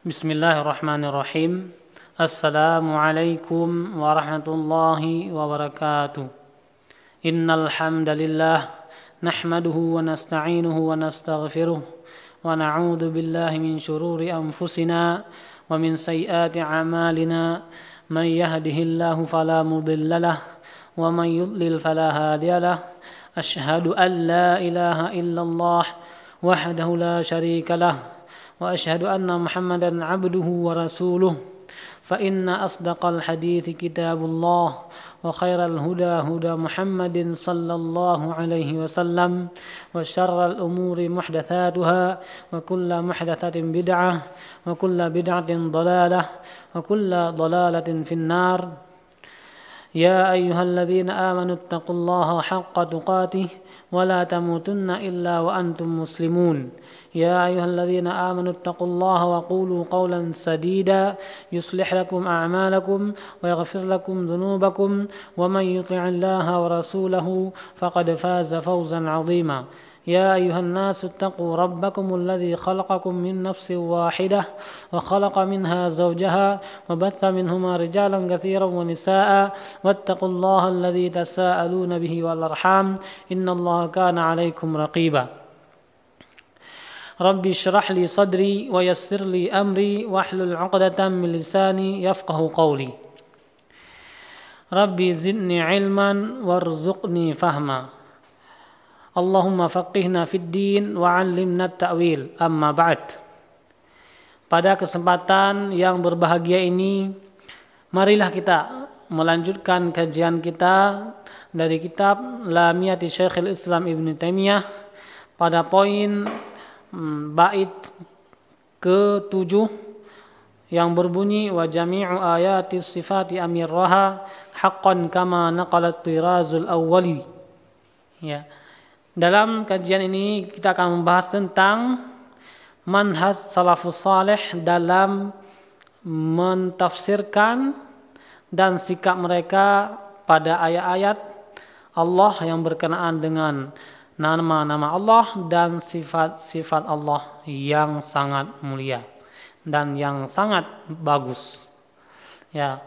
Bismillahirrahmanirrahim. Assalamualaikum warahmatullahi wabarakatuh. Innal hamdalillah nahmaduhu wa nasta'inuhu wa nastaghfiruh wa na'udzu billahi min shururi anfusina wa min sayyiati a'malina. Man yahdihillahu fala mudilla lahu wa man yudlil fala hadiya lahu. Asyhadu an la ilaha illallah wahdahu la syarika lahu wa asyhadu anna Muhammadan abduhu wa rasuluh. Fa inna asdaqal hadithi kitabullah wa khairal huda huda Muhammadin sallallahu alaihi wasallam wa syarral umuri muhdatsatuha wa kullu muhdatsatin bid'ah wa kullu bid'atin dhalalah wa kullu dhalalatin finnar. Ya ayyuhalladzina amanu taqullaha haqqa tuqatih wa la tamutunna illa wa antum muslimun. Ya ayyuhalladzina amanu taqullaha wa qulu qawlan sadida yuslih lakum a'malakum wa yaghfir lakum dhunubakum wa man yuti'illaha wa rasulahu faqad faza fawzan 'azima. يا أيها الناس اتقوا ربكم الذي خلقكم من نفس واحدة وخلق منها زوجها وبث منهما رجالا كثيرا ونساء واتقوا الله الذي تساءلون به والأرحام إن الله كان عليكم رقيبا. ربي اشرح لي صدري ويسر لي أمري واحلل عقدة من لساني يفقه قولي. ربي زدني علما وارزقني فهما. Allahumma faqihna fid din wa 'allimna at-ta'wil. Amma ba'd. Pada kesempatan yang berbahagia ini, marilah kita melanjutkan kajian kita dari kitab Lamiyati Syekhul Islam Ibnu Taimiyah pada poin bait ke-7 yang berbunyi wa jami'u ayati sifati amirraha haqqan kama naqalat tirazul awwali. Ya. Dalam kajian ini kita akan membahas tentang manhaj salafus saleh dalam mentafsirkan dan sikap mereka pada ayat-ayat Allah yang berkenaan dengan nama-nama Allah dan sifat-sifat Allah yang sangat mulia dan yang sangat bagus. Ya.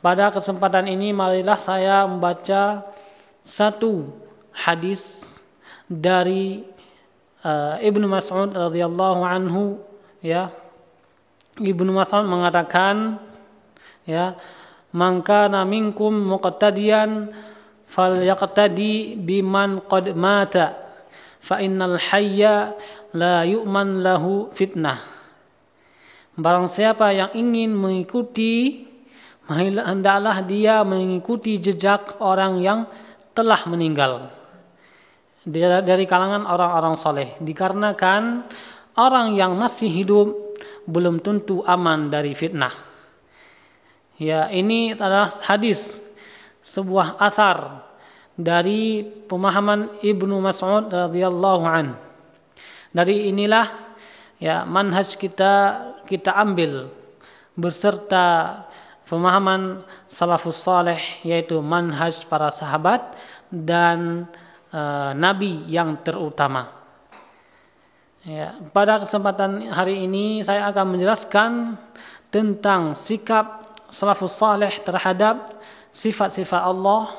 Pada kesempatan ini marilah saya membaca satu hadis dari Ibnu Mas'ud radhiyallahu anhu. Ya, Ibnu Mas'ud mengatakan, ya, man kana minkum muqtadiyan falyaqtadi biman qad mata fa innal hayya la yu'man lahu fitnah. Barang siapa yang ingin mengikuti, hendaklah dia mengikuti jejak orang yang telah meninggal dari kalangan orang-orang soleh, dikarenakan orang yang masih hidup belum tentu aman dari fitnah. Ya, ini adalah hadis, sebuah athar dari pemahaman Ibnu Mas'ud radhiyallahu an. Dari inilah ya manhaj kita ambil beserta pemahaman salafus saleh, yaitu manhaj para sahabat dan Nabi yang terutama. Ya, pada kesempatan hari ini saya akan menjelaskan tentang sikap salafus saleh terhadap sifat-sifat Allah,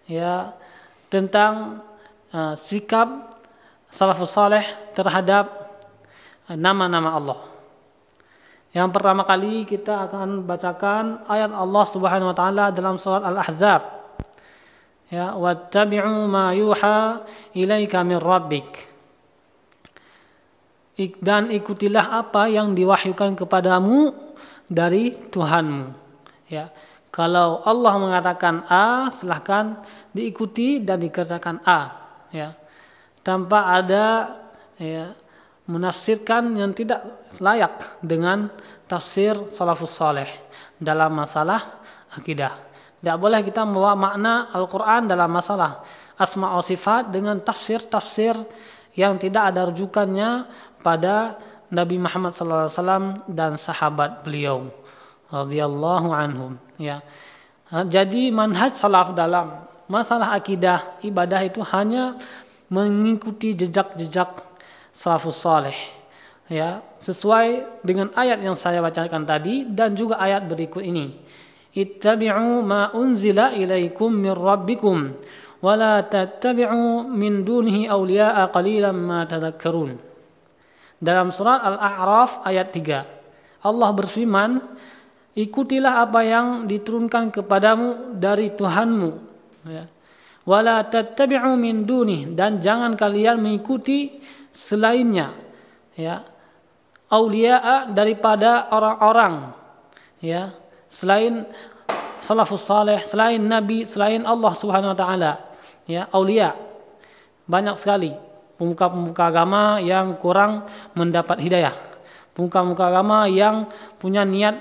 ya, tentang sikap salafus saleh terhadap nama-nama Allah. Yang pertama kali kita akan bacakan ayat Allah Subhanahu wa taala dalam surat Al-Ahzab. Ya, wattabi'u ma yuha ilaika min rabbik. Dan ikutilah apa yang diwahyukan kepadamu dari Tuhanmu. Ya, kalau Allah mengatakan A, silahkan diikuti dan dikatakan A. Ya, tanpa ada ya menafsirkan yang tidak layak dengan tafsir salafus saleh dalam masalah akidah. Tidak boleh kita membawa makna Al-Quran dalam masalah asma wa sifat dengan tafsir-tafsir yang tidak ada rujukannya pada Nabi Muhammad SAW dan sahabat beliau radhiyallahu anhum. Ya. Jadi manhaj salaf dalam masalah akidah ibadah itu hanya mengikuti jejak-jejak salafus saleh. ya, sesuai dengan ayat yang saya bacakan tadi dan juga ayat berikut ini. Ittabi'u ma unzila ilaikum min rabbikum wa la tattabi'u min dunihi awliya'a qalilan ma tadhakkarun. Dalam surat Al-A'raf ayat 3, Allah berfirman, ikutilah apa yang diturunkan kepadamu dari Tuhanmu, ya. Wala tattabi'u min dunih, dan jangan kalian mengikuti selainnya, ya, auliya'a, daripada orang-orang, ya, selain salafus saleh, selain nabi, selain Allah Subhanahu wa taala, ya, auliya. Banyak sekali pemuka-pemuka agama yang kurang mendapat hidayah, pemuka-pemuka agama yang punya niat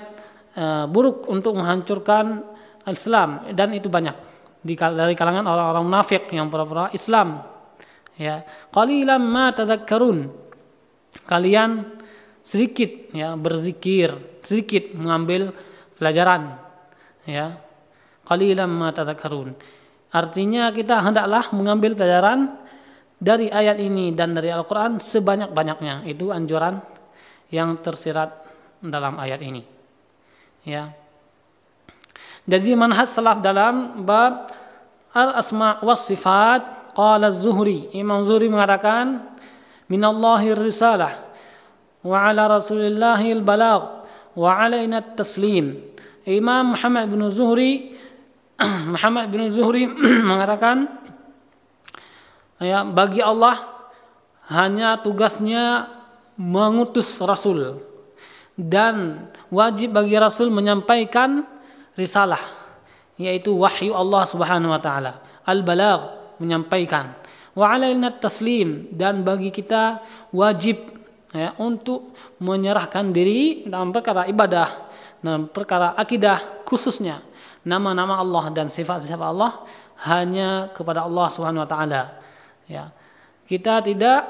buruk untuk menghancurkan Islam, dan itu banyak dari kalangan orang-orang munafik yang pura-pura Islam, ya. Qalilan ma tadhakkarun, kalian sedikit, ya, berzikir, sedikit mengambil pelajaran, ya. Qalilan ma tadhakkarun, artinya kita hendaklah mengambil pelajaran dari ayat ini dan dari Al-Quran sebanyak-banyaknya. Itu anjuran yang tersirat dalam ayat ini, ya. Jadi manhaj salaf dalam bab al-asma' was sifat, qala az-Zuhri, Imam Zuhri mengatakan, minallahi risalah wa ala rasulillahi al-balagh wa alaina at-taslim. Imam Muhammad bin Zuhri mengatakan, ya, bagi Allah hanya tugasnya mengutus rasul, dan wajib bagi rasul menyampaikan risalah, yaitu wahyu Allah Subhanahu wa taala. Al-balagh, menyampaikan. Wa alaina taslim, dan bagi kita wajib, ya, untuk menyerahkan diri dalam perkara ibadah, dalam perkara akidah, khususnya nama-nama Allah dan sifat-sifat Allah hanya kepada Allah Subhanahu wa taala, ya. Kita tidak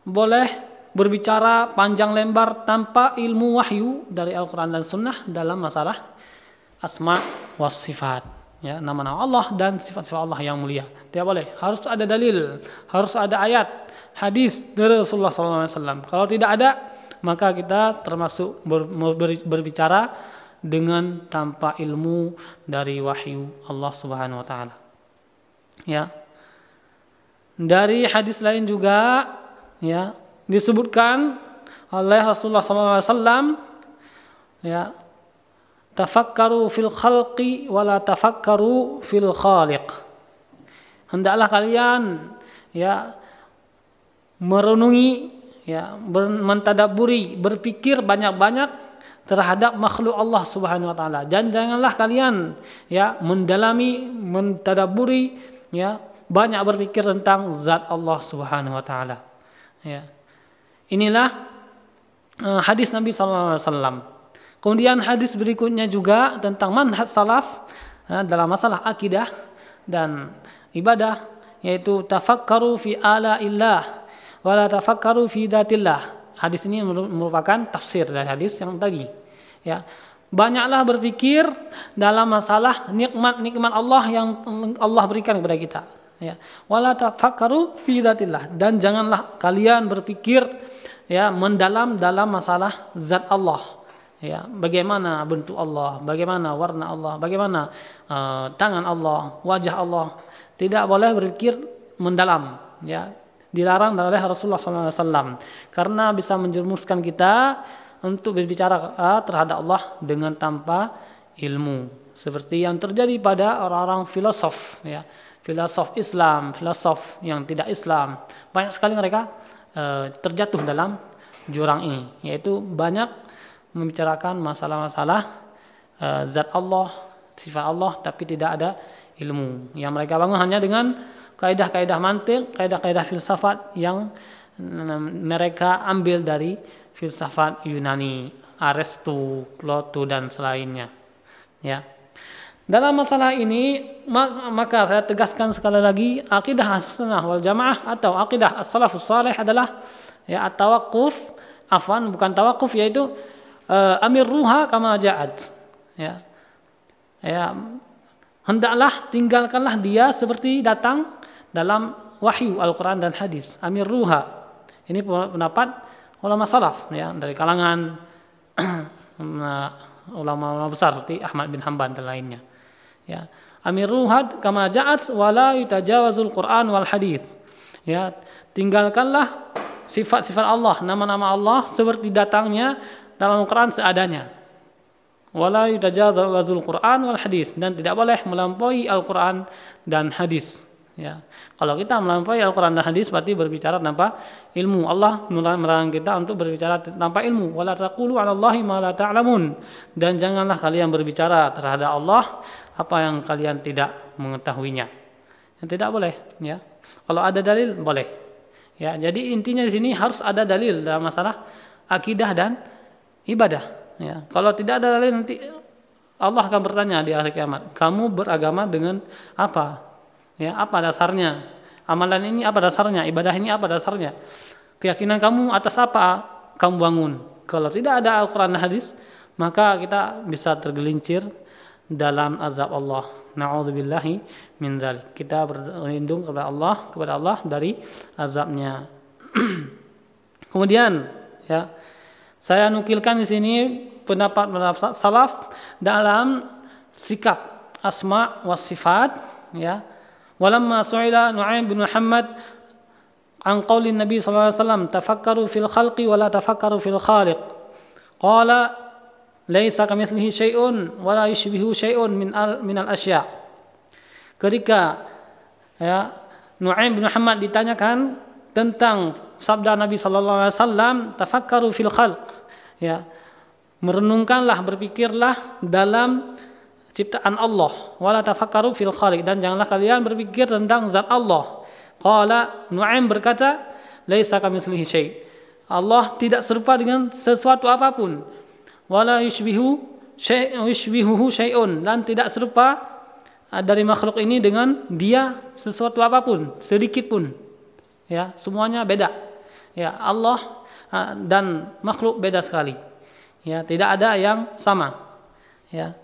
boleh berbicara panjang lebar tanpa ilmu wahyu dari Al-Quran dan Sunnah dalam masalah asma was sifat, ya, nama-nama Allah dan sifat-sifat Allah yang mulia. Tidak boleh, harus ada dalil, harus ada ayat, hadis dari Rasulullah SAW. Kalau tidak ada, maka kita termasuk berbicara dengan tanpa ilmu dari wahyu Allah Subhanahu wa taala, ya. Dari hadis lain juga, ya, disebutkan oleh Rasulullah SAW, ya, tafakkaru fil khalqi wala tafakkaru fil khaliq. Hendaklah kalian, ya, merenungi, ya, mentadabburi, berpikir banyak-banyak terhadap makhluk Allah Subhanahu wa taala, dan janganlah kalian, ya, mendalami, mentadabburi, ya, banyak berpikir tentang zat Allah Subhanahu wa taala, ya. Inilah hadis Nabi sallallahu alaihi wasallam. Kemudian hadis berikutnya juga tentang manhaj salaf dalam masalah akidah dan ibadah, yaitu tafakkaru fi ala'illah wa la tafakkaru fi dhatillah. Hadis ini merupakan tafsir dari hadis yang tadi, ya. Banyaklah berpikir dalam masalah nikmat-nikmat Allah yang Allah berikan kepada kita, ya. Wa la tafakkaru fi dhatillah, dan janganlah kalian berpikir, ya, mendalam dalam masalah zat Allah, ya, bagaimana bentuk Allah, bagaimana warna Allah, bagaimana tangan Allah, wajah Allah. Tidak boleh berpikir mendalam, ya, dilarang oleh Rasulullah SAW, karena bisa menjerumuskan kita untuk berbicara terhadap Allah dengan tanpa ilmu, seperti yang terjadi pada orang-orang filosof, ya, filosof Islam, filosof yang tidak Islam. Banyak sekali mereka terjatuh dalam jurang ini, yaitu banyak membicarakan masalah-masalah zat Allah, sifat Allah, tapi tidak ada ilmu. Yang mereka bangun hanya dengan kaidah-kaidah mantik, kaidah-kaidah filsafat yang mereka ambil dari filsafat Yunani, Aristo, Plato dan selainnya, ya. Dalam masalah ini maka saya tegaskan sekali lagi, akidah Ahlussunnah wal Jamaah atau akidah as-salafus salih adalah, ya, at-tawaqquf, bukan tawakuf, yaitu amirruha kama ja'at, ya. Ya, hendaklah tinggalkanlah dia seperti datang dalam wahyu Al-Quran dan hadis. Amirruha, ini pendapat ulama salaf ya, dari kalangan ulama besar seperti Ahmad bin Hanbal dan lainnya. Ya, amiruha kama ja'at wa la yutajawazul Qur'an wal hadis. Ya, tinggalkanlah sifat-sifat Allah, nama-nama Allah seperti datangnya dalam Al-Quran seadanya. Wala yutajawazul Qur'an wal hadis, dan tidak boleh melampaui Al-Quran dan hadis. Ya. Kalau kita melampaui Al-Quran dan hadis berarti berbicara tanpa ilmu. Allah melarang kita untuk berbicara tanpa ilmu. Wala taqulu 'ala Allahi ma la ta'lamun, dan janganlah kalian berbicara terhadap Allah apa yang kalian tidak mengetahuinya. Yang tidak boleh, ya. Kalau ada dalil boleh. Ya, jadi intinya di sini harus ada dalil dalam masalah akidah dan ibadah. Ya, kalau tidak ada dalil nanti Allah akan bertanya di hari kiamat, kamu beragama dengan apa? Ya, apa dasarnya? Amalan ini apa dasarnya? Ibadah ini apa dasarnya? Keyakinan kamu atas apa kamu bangun? Kalau tidak ada Al-Quran dan hadis, maka kita bisa tergelincir dalam azab Allah. Na'udzubillahi min dzalik. Kita berlindung kepada Allah dari azabnya. Kemudian, ya, saya nukilkan di sini pendapat salaf dalam sikap asma wa sifat, ya. Walamma su'ila Nu'aim bin Muhammad an qaulin Nabi sallallahu alaihi wasallam tafakkaru fil khalqi wa la tafakkaru fil khaliq. Qala laisa kamitslihi syai'un wa la yushbihu syai'un min al-asya'. Ketika, ya, Nu'aim bin Muhammad ditanyakan tentang sabda Nabi sallallahu alaihi wasallam tafakkaru fil khalq, ya, merenungkanlah, berpikirlah dalam ciptaan Allah, wala tafakkaru fil khaliq, dan janganlah kalian berpikir tentang zat Allah. Qala Nu'aim berkata, laisa kamitslihi syai'. Allah tidak serupa dengan sesuatu apapun. Wala yushbihuhu syai'un, dan tidak serupa dari makhluk ini dengan dia sesuatu apapun, sedikit pun. Ya, semuanya beda. Ya, Allah dan makhluk beda sekali. Ya, tidak ada yang sama. Ya.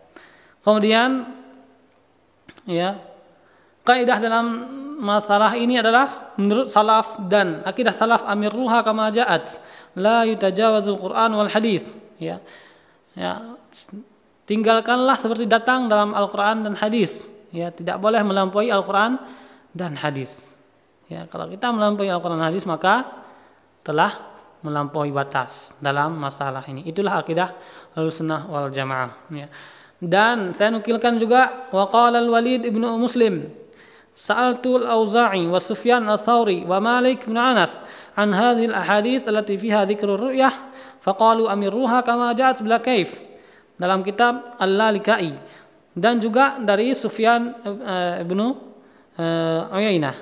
Kemudian, ya, kaidah dalam masalah ini adalah menurut salaf dan akidah salaf amirruha kama ja'at, la yutajawazul Qur'an wal hadis. Ya. Ya, tinggalkanlah seperti datang dalam Al-Qur'an dan hadis. Ya, tidak boleh melampaui Al-Qur'an dan hadis. Ya, kalau kita melampaui Al-Qur'an dan hadis maka telah melampaui batas dalam masalah ini. Itulah akidah Ahlussunnah wal Jamaah. Ya. Dan saya nukilkan juga waqala al-Walid ibnu Muslim sa'altu al-Auza'i wa Sufyan al-Thawri wa Malik bin Anas an hadhihi al-ahadits allati fiha dzikru ru'yah faqalu amirruha kama ja'at bila kaif, dalam kitab Al-Lalikai, dan juga dari Sufyan ibnu Uyainah,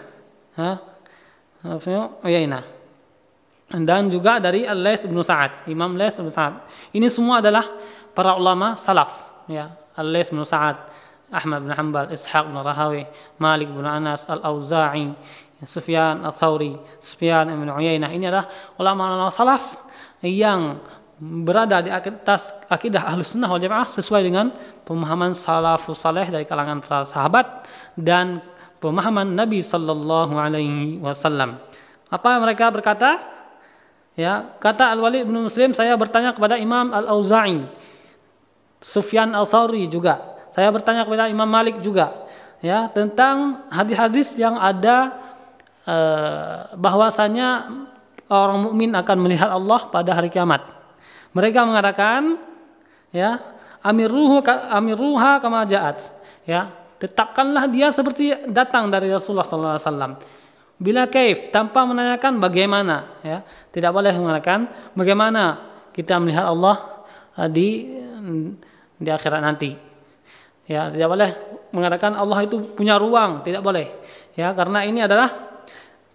dan juga dari Al-Laits bin Sa'ad, Imam Laits bin Sa'ad. Ini semua adalah para ulama salaf, ya. Al-Laits bin Sa'ad, Ahmad bin Hanbal, Ishaq bin Rahawi, Malik bin Anas, Al-Auza'i, Sufyan al-Thawri, Sufyan bin Uyainah. Ini adalah ulama-ulama salaf yang berada di atas akidah Ahlussunnah wal Jamaah sesuai dengan pemahaman salafus saleh dari kalangan para sahabat dan pemahaman Nabi sallallahu alaihi wasallam. Apa mereka berkata? Ya, kata Al-Walid bin Muslim, saya bertanya kepada Imam Al-Auza'i, Sufyan al-Thawri juga. Saya bertanya kepada Imam Malik juga, ya, tentang hadis-hadis yang ada bahwasanya orang mukmin akan melihat Allah pada hari kiamat. Mereka mengatakan, ya, amirruha kama ja'at. Ya, tetapkanlah dia seperti datang dari Rasulullah sallallahu alaihi wasallam. Bila kaif, tanpa menanyakan bagaimana, ya. Tidak boleh mengatakan bagaimana kita melihat Allah di akhirat nanti. Ya, tidak boleh mengatakan Allah itu punya ruang, tidak boleh. Ya, karena ini adalah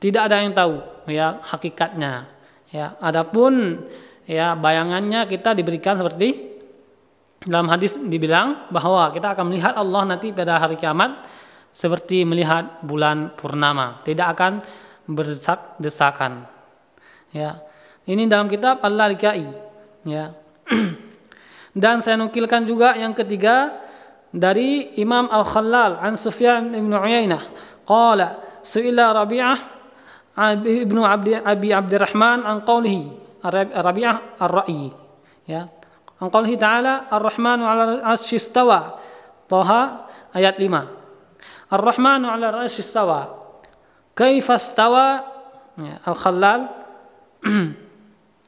tidak ada yang tahu, ya, hakikatnya. Ya, adapun, ya, bayangannya kita diberikan seperti dalam hadis dibilang bahwa kita akan melihat Allah nanti pada hari kiamat seperti melihat bulan purnama, tidak akan berdesak-desakan. Ya, ini dalam kitab Al-Lalikai. Ya, dan saya nukilkan juga yang ketiga dari Imam Al-Khallal an Sufyan ibn Uyainah qala su'ila Rabi'ah ibnu Abi Abdurrahman an qawlihi Rabi'ah Ar-Ra'yi. Ya. Qaulihi ta'ala Ar-Rahmanu 'alal 'arsy istawa. Thaha ayat 5. Ar-Rahmanu 'alal 'arsy istawa. Kaifa istawa? Ya, Al-Khallal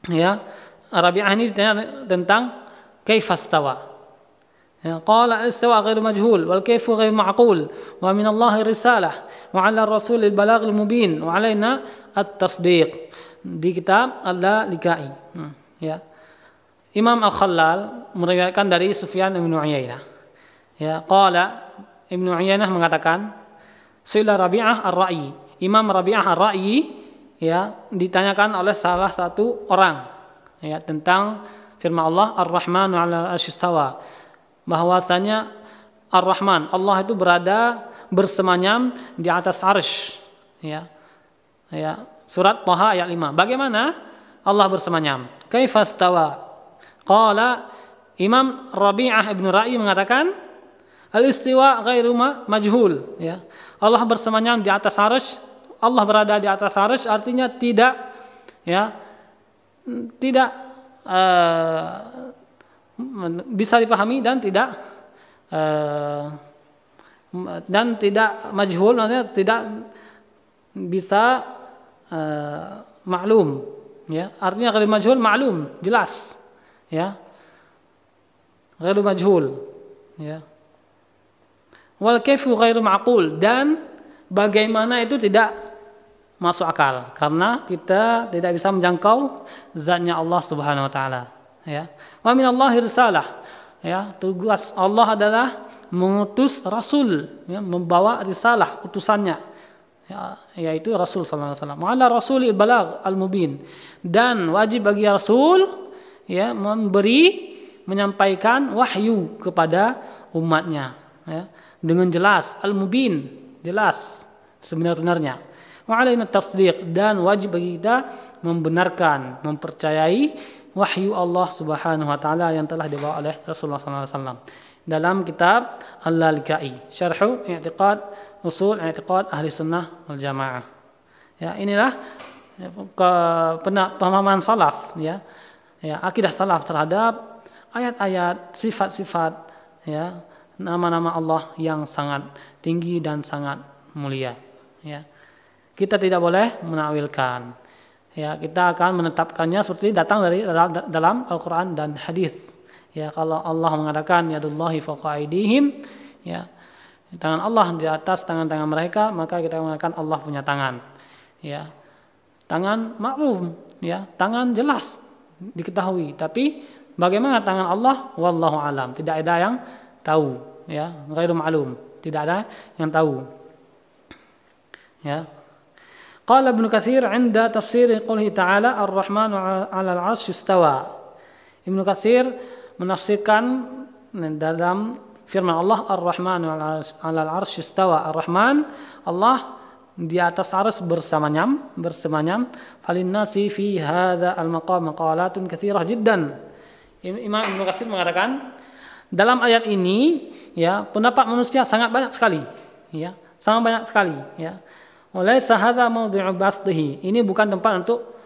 ya, Rabi'ah ini ditanya tentang kaifa istawa. Ya, qala al-istiwa ghairu majhul wal kayfu ghairu ma'qul wa min Allah risalah wa 'ala ar-rasul al-balaghul mubin wa 'alaina at-tasdiq. Di kitab Al-Lalikai. Ya. Imam Al-Khallal meriwayatkan dari Sufyan bin Uyainah. Ya, qala Ibnu Uyainah mengatakan, Su'ila Rabi'ah Ar-Ra'yi. Imam Rabi'ah Ar-Ra'yi ya ditanyakan oleh salah satu orang ya tentang firman Allah Ar-Rahmanu 'alal 'arsy istawa. Bahwasanya Ar-Rahman, Allah itu berada bersemayam di atas arsy. Ya. Ya, surat Thaha ayat 5. Bagaimana Allah bersemayam? Kaifa istawa? Qala Imam Rabi'ah Ibnu Ra'yi mengatakan al-istiwa ghairu majhul, ya. Allah bersemayam di atas arsy, Allah berada di atas arsy artinya tidak ya tidak bisa dipahami dan tidak majhul, artinya tidak bisa maklum, ya. Artinya ghairu majhul maklum, jelas, ya. Ghairu majhul, ya. Wal kaifu ghairu ma'qul, dan bagaimana itu tidak masuk akal karena kita tidak bisa menjangkau zatnya Allah Subhanahu wa taala, ya. Wa minallahi risalah, ya. Tugas Allah adalah mengutus rasul, ya, membawa risalah utusannya, ya, yaitu Rasul sallallahu alaihi wasallam. Ala rasulil balagh al-mubin, dan wajib bagi rasul ya menyampaikan wahyu kepada umatnya, ya, dengan jelas, al-mubin, jelas sebenar-benarnya. Wa alaina tasdiq, dan wajib bagi kita membenarkan, mempercayai wahyu Allah Subhanahu wa taala yang telah dibawa oleh Rasulullah sallallahu alaihi wasallam. Dalam kitab Al-Lalikai, Syarh I'tiqad Usul I'tiqad Ahli Sunnah wal Jamaah. Ya, inilah pemahaman salaf, ya. Ya, akidah salaf terhadap ayat-ayat, sifat-sifat, ya, nama-nama Allah yang sangat tinggi dan sangat mulia, ya. Kita tidak boleh menakwilkan. Ya, kita akan menetapkannya seperti datang dari dalam Al-Qur'an dan hadis. Ya, kalau Allah mengatakan yadullahi fawqa aydihim, ya, tangan Allah di atas tangan-tangan mereka, maka kita mengatakan Allah punya tangan. Ya. Tangan maklum, ya, tangan jelas diketahui, tapi bagaimana tangan Allah wallahu alam, tidak ada yang tahu, ya, ghairu ma'lum, tidak ada yang tahu. Ya. Qala Ibnu Katsir 'inda tafsir qouli ta'ala Ar-Rahmanu 'alal 'arsy istawa. Ibnu Katsir menafsirkan dalam firman Allah Ar-Rahmanu 'alal 'arsy istawa. Ar-Rahman, Allah di atas arsy bersemayam. Falinnasi fi hadza al-maqam maqalatun katsirah jiddan. Imam Ibnu Katsir mengatakan dalam ayat ini, ya, pendapat manusia sangat banyak sekali, ya, sangat banyak sekali, ya. Walaysa hadza mawdi'u basdihi. Ini bukan tempat untuk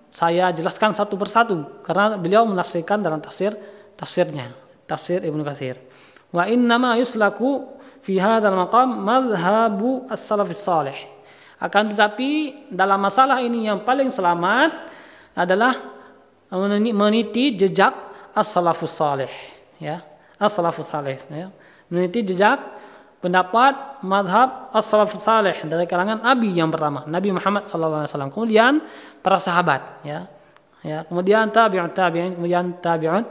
saya jelaskan satu persatu karena beliau menafsirkan dalam tafsirnya, tafsir Ibnu Katsir. Wa innama yuslaku fi hadzal maqam madhhabu as-salafis salih. Akan tetapi dalam masalah ini yang paling selamat adalah meniti jejak as-salafus salih, ya. As-salafus salih, ya. Meniti jejak pendapat madhab as-salafus salih dari kalangan Nabi yang pertama, Nabi Muhammad sallallahu alaihi wasallam, kemudian para sahabat, ya. Ya, kemudian tabi'ut tabi'in, kemudian tabi'ut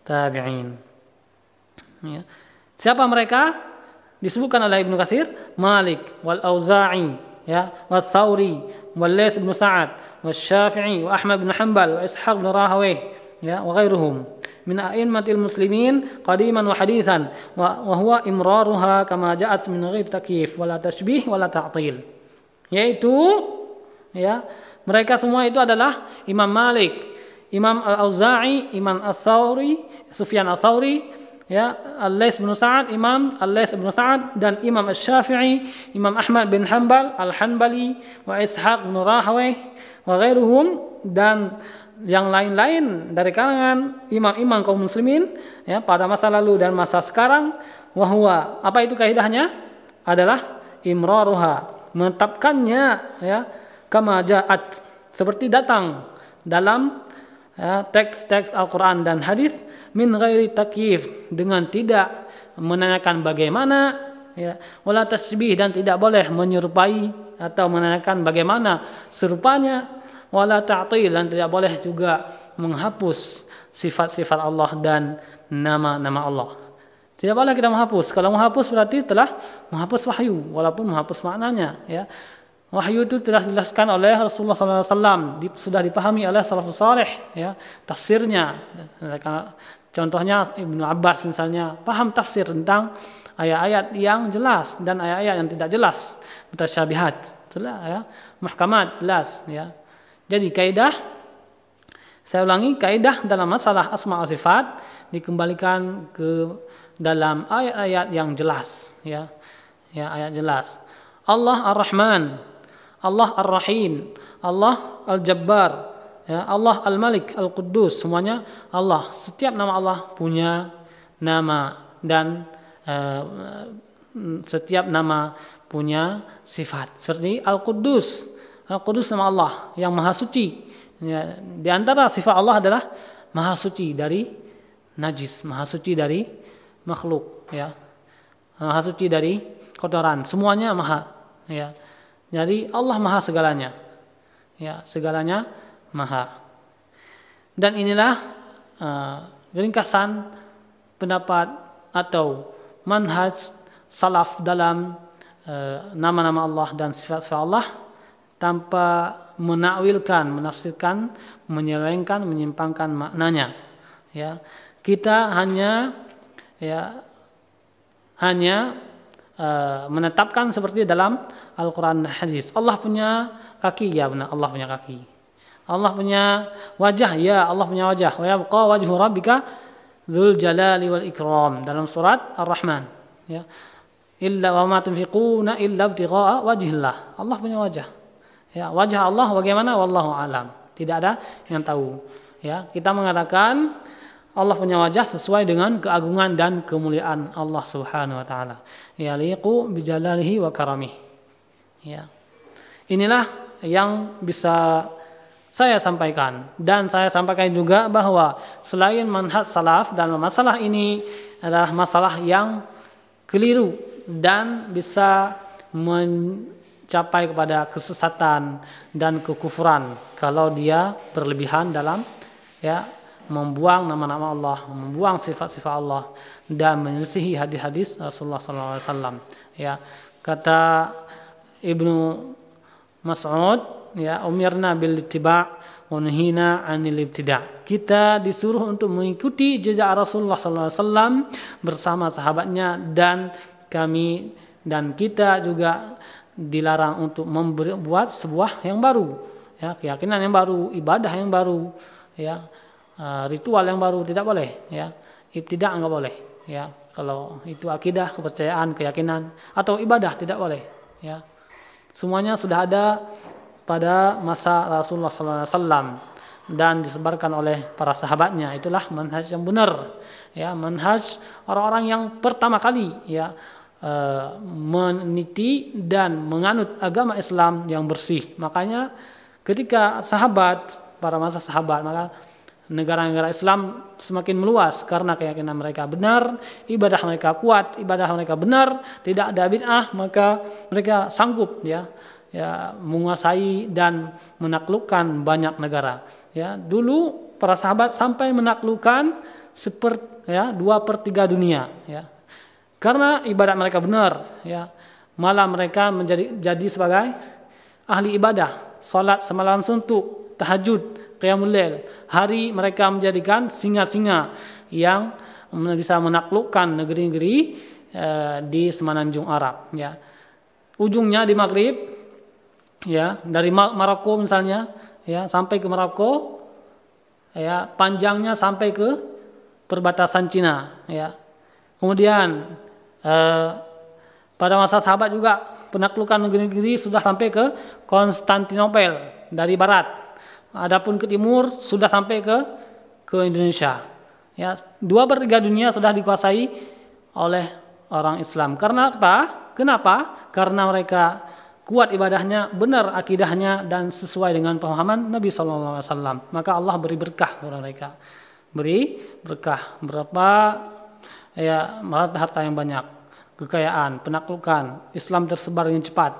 tabi'in. Ya. Siapa mereka? Disebutkan oleh Ibnu Katsir, Malik wal Auza'i, ya, wal Thawri wal Laits bin Sa'ad wal Syafi'i wa Ahmad bin Hanbal wa Ishaq bin Rahawayh, ya, wa ghairuhum min a'immatil muslimin qadiman wa hadithan wa huwa imraruha kama ja'at min ghairi takyif wala tashbih wala ta'til. Yaitu, ya, mereka semua itu adalah Imam Malik, Imam Al-Auza'i, Imam Al-Thawri, Sufyan Al-Thawri, ya, Al-Laits bin Sa'ad, Imam Al-Laits bin Sa'ad, dan Imam Asy-Syafi'i, Imam Ahmad bin Hanbal Al-Hanbali, wa Ishaq bin Rahawayh wa ghairuhum dan yang lain-lain dari kalangan imam-imam kaum muslimin ya pada masa lalu dan masa sekarang, wahwa apa itu kaidahnya adalah imraruha, menetapkannya ya kama ja'at, seperti datang dalam ya, teks-teks Al-Qur'an dan hadis, min ghairi takyif, dengan tidak menanyakan bagaimana ya, wala tasbih, dan tidak boleh menyerupai atau menanyakan bagaimana serupanya, wala ta'til, dan tidak boleh juga menghapus sifat-sifat Allah dan nama-nama Allah. Tidak boleh kita menghapus. Kalau menghapus berarti telah menghapus wahyu, walaupun menghapus maknanya ya. Wahyu itu telah dijelaskan oleh Rasulullah SAW, sudah dipahami oleh salafus saleh ya, tafsirnya. Contohnya Ibnu Abbas misalnya paham tafsir tentang ayat-ayat yang jelas dan ayat-ayat yang tidak jelas, mutasyabihat, jelas ya, muhkamat jelas ya. Jadi kaidah, saya ulangi, kaidah dalam masalah asma wa sifat dikembalikan ke dalam ayat-ayat yang jelas ya. Ya, ayat jelas. Allah Ar-Rahman, Allah Ar-Rahim, Allah Al-Jabbar, ya, Allah Al-Malik, Al-Quddus, semuanya Allah. Setiap nama Allah punya nama dan setiap nama punya sifat. Seperti Al-Quddus. Al-Quddus nama Allah yang maha suci. Ya, di antara sifat Allah adalah maha suci dari najis, maha suci dari makhluk, ya, maha suci dari kotoran. Semuanya maha. Ya. Jadi Allah maha segalanya. Ya, segalanya maha. Dan inilah ringkasan pendapat atau manhaj salaf dalam nama-nama Allah dan sifat-sifat Allah, tanpa menakwilkan, menafsirkan, menyelewengkan, menyimpangkan maknanya. Ya, kita hanya menetapkan seperti dalam Al-Quran dan Hadis. Allah punya kaki, ya benar, Allah punya kaki. Allah punya wajah, ya Allah punya wajah. Wa yabqa wajhu rabbika dzul jalali wal ikram, dalam surat Ar-Rahman. Ya, illa wa ma tunfiquna illa ibtigha'a wajhillah. Allah punya wajah. Ya, wajah Allah bagaimana, wallahu alam, tidak ada yang tahu. Ya, kita mengatakan Allah punya wajah sesuai dengan keagungan dan kemuliaan Allah Subhanahu wa taala. Yaliqu bijalalihi wa karamih. Ya. Inilah yang bisa saya sampaikan, dan saya sampaikan juga bahwa selain manhaj salaf dalam masalah ini adalah masalah yang keliru dan bisa capai kepada kesesatan dan kekufuran kalau dia berlebihan dalam ya membuang nama-nama Allah, membuang sifat-sifat Allah, dan menyelisihi hadis-hadis Rasulullah SAW. Ya, kata Ibnu Mas'ud, ya, umirna bil ittiba' wa nuhina 'anil ibtida'. Kita disuruh untuk mengikuti jejak Rasulullah SAW bersama sahabatnya, dan kita juga dilarang untuk membuat sebuah yang baru, ya, keyakinan yang baru, ibadah yang baru, ya, ritual yang baru, tidak boleh, ya, ibtidah enggak boleh, ya, kalau itu akidah, kepercayaan, keyakinan atau ibadah tidak boleh, ya, semuanya sudah ada pada masa Rasulullah SAW dan disebarkan oleh para sahabatnya. Itulah manhaj yang benar, ya, manhaj orang-orang yang pertama kali ya meniti dan menganut agama Islam yang bersih. Makanya ketika pada masa sahabat, maka negara-negara Islam semakin meluas karena keyakinan mereka benar, ibadah mereka kuat, ibadah mereka benar, tidak ada bid'ah, maka mereka sanggup ya menguasai dan menaklukkan banyak negara. Ya, dulu para sahabat sampai menaklukkan 2/3 dunia, ya. Karena ibadah mereka benar, ya. Malah mereka jadi sebagai ahli ibadah, salat semalam suntuk, tahajud, qiyamul lail. Hari mereka menjadikan singa-singa yang bisa menaklukkan negeri-negeri di semenanjung Arab, ya. Ujungnya di Maghrib, ya, dari Maroko misalnya, ya, sampai ke Maroko, ya, panjangnya sampai ke perbatasan Cina, ya. Kemudian pada masa sahabat juga penaklukan negeri-negeri sudah sampai ke Konstantinopel dari barat. Adapun ke timur sudah sampai ke Indonesia. Ya, 2/3 dunia sudah dikuasai oleh orang Islam. Karena apa? Kenapa? Karena mereka kuat ibadahnya, benar akidahnya dan sesuai dengan pemahaman Nabi sallallahu alaihi wasallam. Maka Allah beri berkah kepada mereka. Beri berkah berapa ya harta yang banyak, kekayaan, penaklukan, Islam tersebar dengan cepat.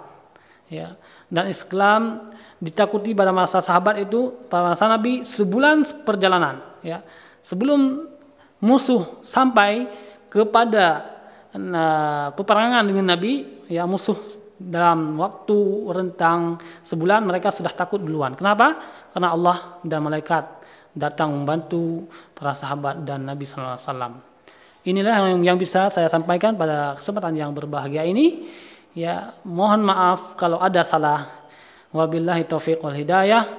Ya. Dan Islam ditakuti pada masa sahabat itu, pada masa Nabi sebulan perjalanan, ya. Sebelum musuh sampai kepada peperangan dengan Nabi, ya musuh dalam waktu rentang sebulan mereka sudah takut duluan. Kenapa? Karena Allah dan malaikat datang membantu para sahabat dan Nabi sallallahu alaihi wasallam. Inilah yang bisa saya sampaikan pada kesempatan yang berbahagia ini. Ya, mohon maaf kalau ada salah. Wabillahi taufiq wal hidayah.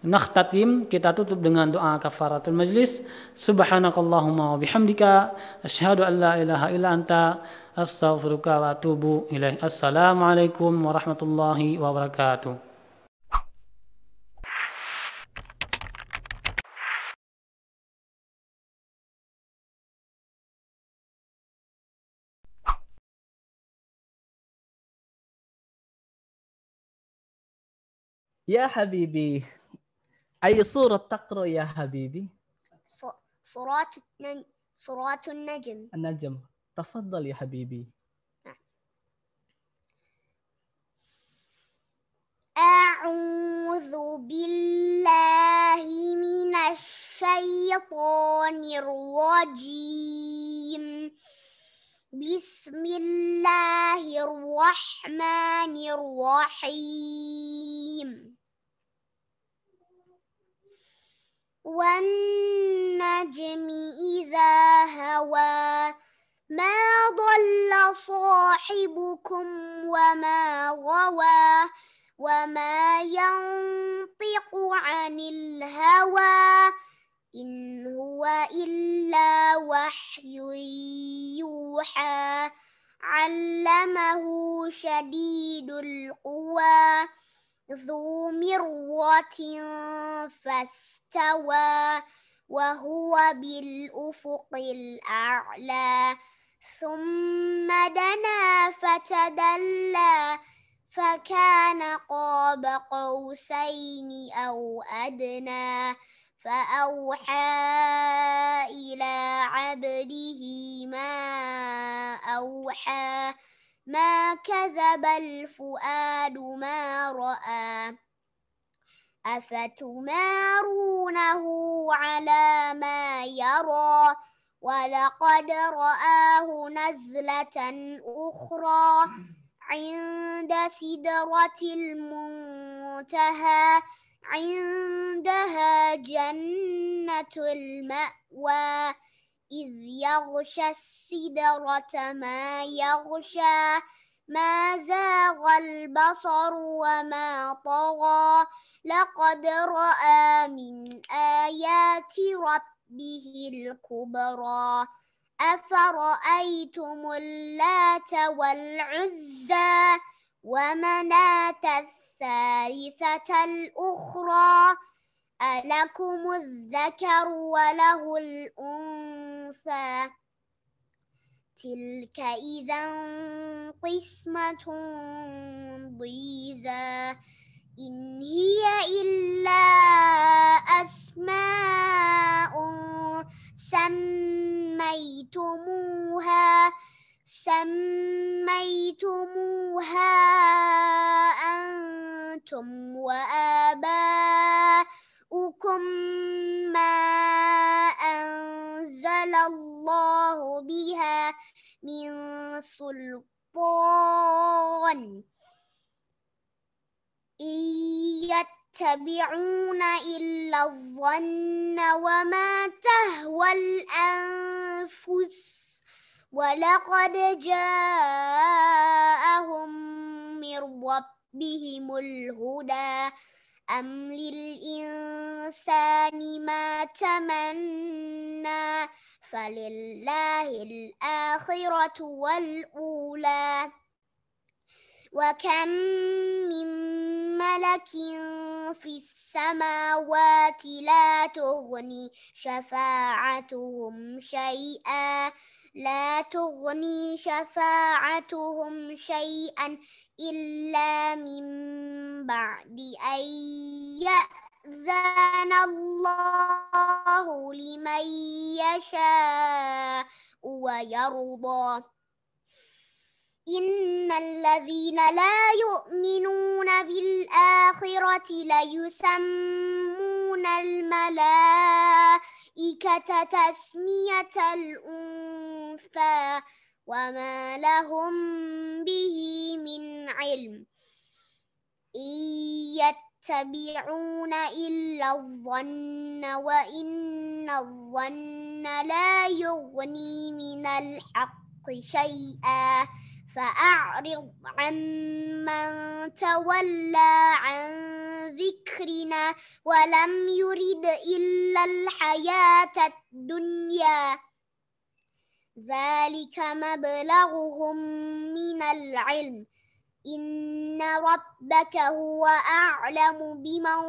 Nakhtatim, kita tutup dengan doa kafaratul majlis. Subhanakallahumma wa bihamdika asyhadu an la ilaha illa anta astaghfiruka wa atubu ilaik. Assalamualaikum warahmatullahi wabarakatuh. يا حبيبي، أي سورة تقرأ يا حبيبي؟ سورة النجم. النجم. تفضل يا حبيبي. أعوذ بالله من الشيطان الرجيم. بسم الله الرحمن الرحيم. والنجم إذا هوى ما ضل صاحبكم وما غوى وما ينطق عن الهوى إن هو إلا وحي يوحى علمه شديد القوى ذو مرة فاستوى وهو بالأفق الأعلى ثم دنا فتدلى فكان قاب قوسين أو أدنى فأوحى إلى عبده ما أوحى ما كذب الفؤاد ما رأى أفتمارونه على ما يرى ولقد رآه نزلة أخرى عند سدرة المنتهى عندها جنة المأوى إذ يغشى السدرة ما يغشى ما زاغ البصر وما طغى لقد رأى من آيات ربه الكبرى أفرأيتم اللات والعزى ومناة الثالثة الأخرى ألكم الذكر وله الأنثى تلك إذا قسمة ضيزى إن هي إلا أسماء سميتموها أنتم وآباؤكم ما أنزل الله بها من سلطان إن يتبعون إلا الظن وما تهوى الأنفس ولقد جاءهم من ربهم الهدى أم للإنسان ما تمنى فلله الآخرة والأولى وكم من ملك في السماوات لا تغني شفاعتهم شيئا إلا من بعد أن يأذن الله لمن يشاء ويرضى إن الذين لا يؤمنون بالآخرة ليسمون الملائكة تسمية الأنثى وما لهم به من علم إن يتبعون إلا الظن وإن الظن لا يغني من الحق شيئا فأعرض عمن تولى عن ذكرنا ولم يرد إلا الحياة الدنيا ذلك مبلغهم من العلم إن ربك هو أعلم بمن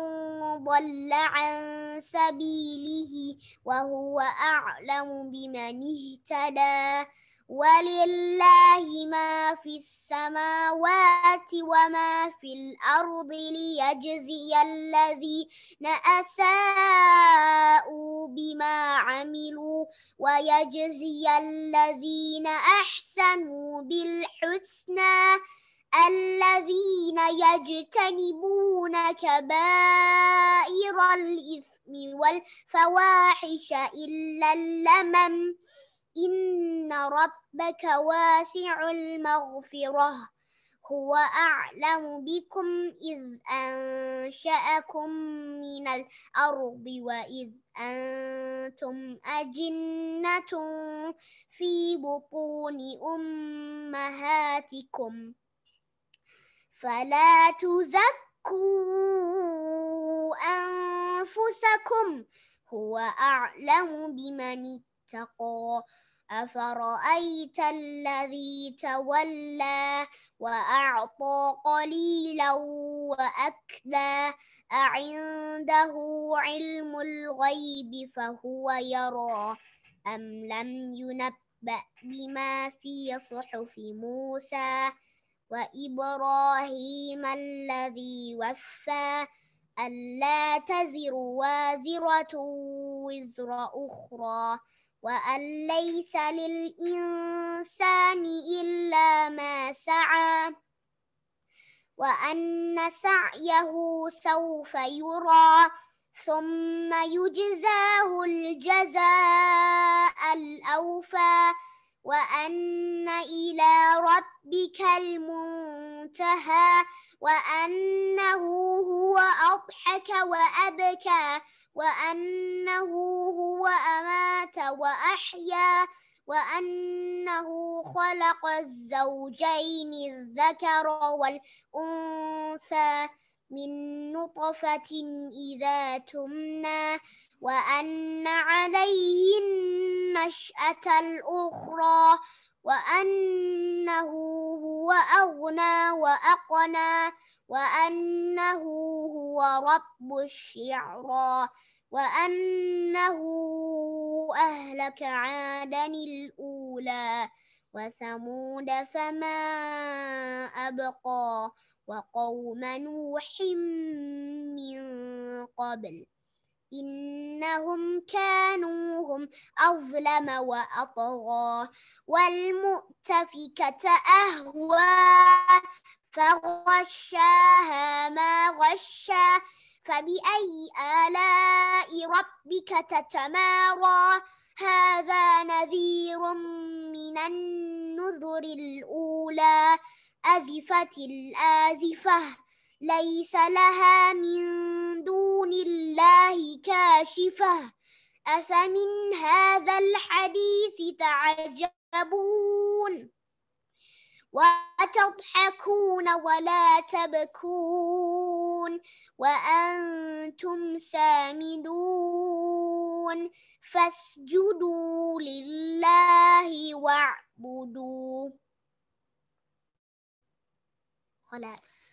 ضل عن سبيله وهو أعلم بمن اهتدى ولله ما في السماوات وما في الأرض ليجزي الذين أساءوا بما عملوا ويجزي الذين أحسنوا بالحسنى الذين يجتنبون كبائر الإثم والفواحش إلا اللمم إن ربك واسع المغفرة هو أعلم بكم إذ أنشأكم من الأرض وإذ أنتم أجنة في بطون أمهاتكم فلا تزكوا أنفسكم هو أعلم بمن اتقى أفرأيت الذي تولى وأعطى قليلا وأكدى أعنده علم الغيب فهو يرى أم لم ينبأ بما في صحف موسى وإبراهيم الذي وفى ألا تزر وازرة وزر أخرى وأن ليس للإنسان إلا ما سعى وأن سعيه سوف يرى ثم يجزاه الجزاء الأوفى وأن إلى ربك المنتهى وأنه هو أضحك وأبكى وأنه هو أمات وأحيا وأنه خلق الزوجين الذكر والأنثى من نطفة إذا تمنى وأن عليه النشأة الأخرى وأنه هو أغنى وأقنى وأنه هو رب الشعرى وأنه أهلك عادا الأولى وثمود فما أبقى وقوم نوح من قبل إنهم كانوا هم أظلم وأطغى والمؤتفكة أهوى فغشاها ما غشا فبأي آلاء ربك تتمارى هذا نذير من النذر الأولى أزفت الآزفة ليس لها من دون الله كاشفة أفمن هذا الحديث تعجبون وتضحكون ولا تبكون وأنتم سامدون فاسجدوا لله واعبدوا خلاص.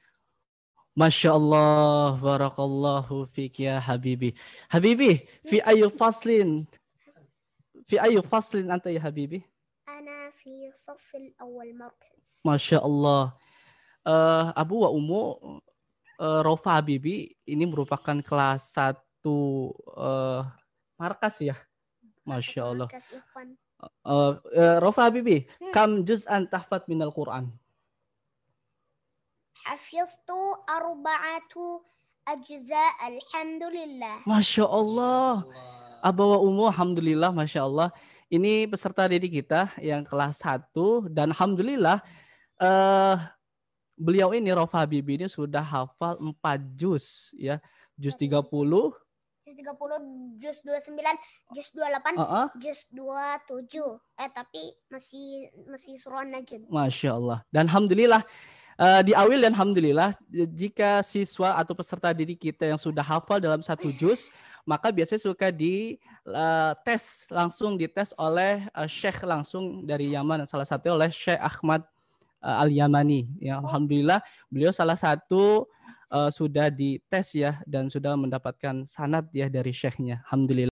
Masya Allah, barakallahu fik ya Habibi. Habibi, fi ayu faslin anta ya Habibi? أنا في الصف الأول مركز. Masya Allah. Abu wa Umu, Rofa Habibi ini merupakan kelas 1 markas ya. Masya Allah. مركز إخوان. Rofa Habibi, kam juz'an tahfadz minal Quran? حفظت 4 أجزاء الحمد لله. Masya Allah. Aba wa Umu, alhamdulillah, Masya Allah. Ini peserta didik kita yang kelas 1 dan alhamdulillah beliau ini Rofa Habibi ini sudah hafal 4 juz ya. Juz 30, Juz 30, juz 29, juz 28, juz 27. Tapi masih surah Najm. Masya Allah. Dan alhamdulillah di awil dan alhamdulillah jika siswa atau peserta didik kita yang sudah hafal dalam 1 juz, maka biasanya suka di tes, langsung dites oleh Syekh langsung dari Yaman, salah satunya oleh Syekh Ahmad Al-Yamani. Ya, alhamdulillah beliau salah satu sudah dites ya dan sudah mendapatkan sanad ya dari syekhnya. Alhamdulillah.